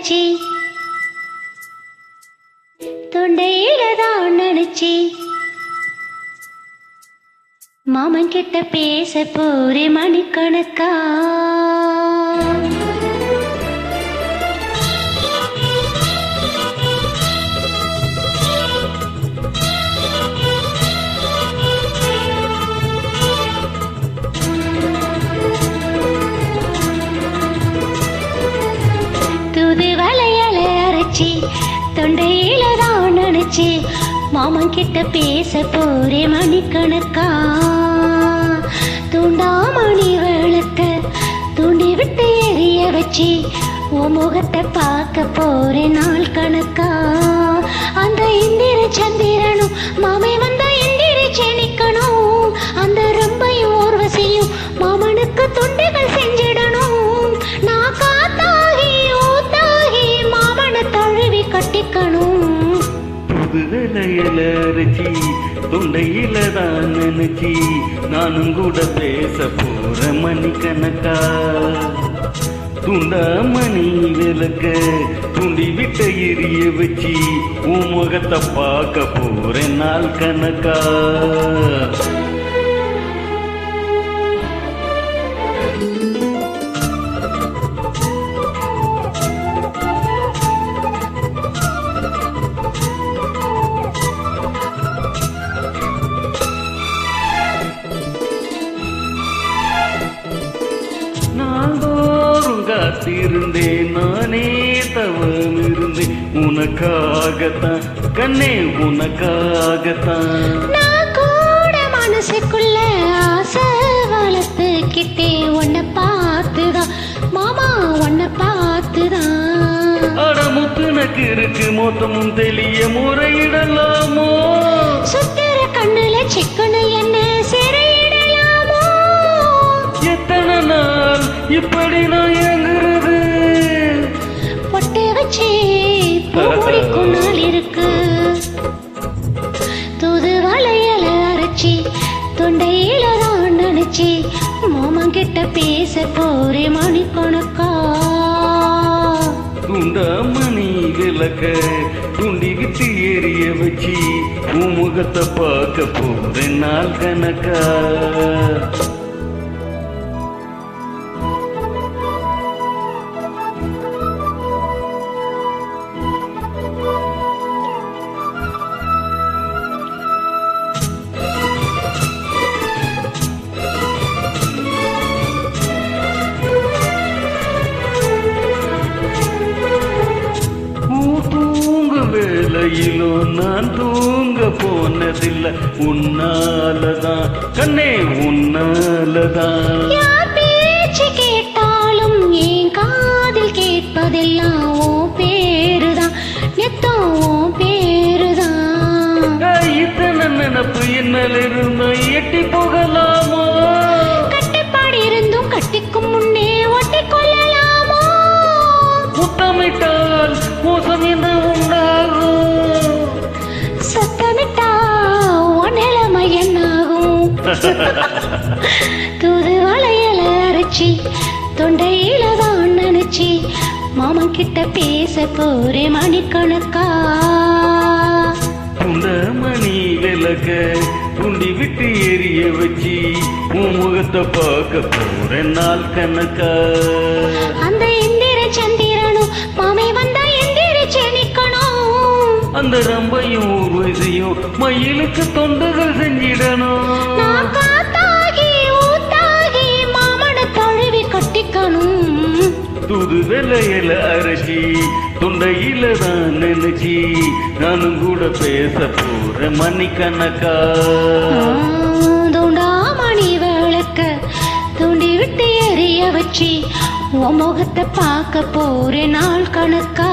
அரைச்சி தொண்டையில தான் நினைச்சி மாமன் கிட்ட பேச போரே மணிக்கணக்கா. தொண்டையில தான் நினைச்சு மாமன் கிட்ட பேச போரே மணிக்கணக்கா. தூண்டாமணி விளக்க தூண்டி விட்டு எரிய வச்சு உன் முகத்தை பார்க்க போரே நாள் கணக்கா. அந்த இந்திர சந்திரனும் மாமை வந்த இந்திர செணிக்கணும். அந்த ரொம்பையும் ஊர்வசியும் மாமனுக்கு துண்டுகள் செஞ்சிடணும். நான் காத்தாகி ஊத்தாகி மாமனை தழுவி கட்டிக்கணும். புதுவலையில அரைச்சி தொண்டையில தான் நினைச்சி நானும் கூட பேச போற மணிக்கணக்கா. துண்டாமணி விளக்க துண்டி விட்ட எரிய வச்சு உன் முகத்தை பார்க்க போற நாள் கணக்கா. காத்திருந்தேன் நானே தவம் இருந்தேன் உனக்காகத்தான் கண்ணே உனக்காகத்தான். நான் கூட மனசுக்குள்ள ஆசை வளர்த்துக்கிட்டே உன்னை பார்த்துதான் மாமா உன்னை பார்த்துதான். அடமுத்துனக்கு இருக்கு மொத்தமும் தெளிய முறையிடலாமோ. சுத்திர கண்ணுல சிக்கனு என்ன சிறையிடலாமோ. எத்தனை நாள் இப்படி நான் ஏங்குறது. பொட்டை வச்சு பூடிக்கும் நாள் இருக்கு. தூது வளையல அரைச்சி தொண்டையில தான் நினைச்சி மாமன் கிட்ட பேச போரே மணிக்கணக்கா. துண்டாமணி விளக்க துண்டிக்கிட்டு எரிய வச்சு உன் முகத்தை பார்க்க போற நாள் கணக்கா. வேலையிலோ நான் தூங்க போனதில்லை உன்னாலதான் கண்ணே உன்னாலதான். பேச்சு கேட்டாலும் என் காதில் கேட்பதெல்லாம் ஓ பேருதான் நெத்தம் ஓ பேருதான். இத்தனை நினப்பு என்னல் இருந்தும் எட்டி போகலாமோ. கட்டுப்பாடு இருந்தும் கட்டிக்கும் முன்னே ஒட்டி கொள்ளலாமோ. முத்தமிட்டால் மோசம் என்ன உண்டாகும். சத்தமிட்டா உன் நிலைமை என்னாகும். தூது வளையல அரைச்சி தொண்டையில தான் நினைச்சி மாமன் கிட்ட பேச போரே மணிக்கணக்கா. துண்டமணி விளக்க துண்டி விட்டு எரிய வச்சு உன் முகத்தை பார்க்க போற நாள் கணக்கா. அந்த இந்திர சந்திரனும் மாமை வந்தா எந்திர செணிக்கணும். அந்த ரம்பையும் ஊர்வசியும் மயிலுக்கு தொண்டுகள் செஞ்சிடணும். நான் காத்தாகி ஊத்தாகி மாமனை தழுவி கட்டிக்கணும். தூது வெள்ளையில அரைச்சி தொண்டையில தான் நினைச்சி நானும் கூட பேச போற மணிக்கணக்கா. தூண்டாமணி விளக்க தூண்டி விட்டு எரிய வச்சு உன் முகத்தை பார்க்க போற நாள் கணக்கா.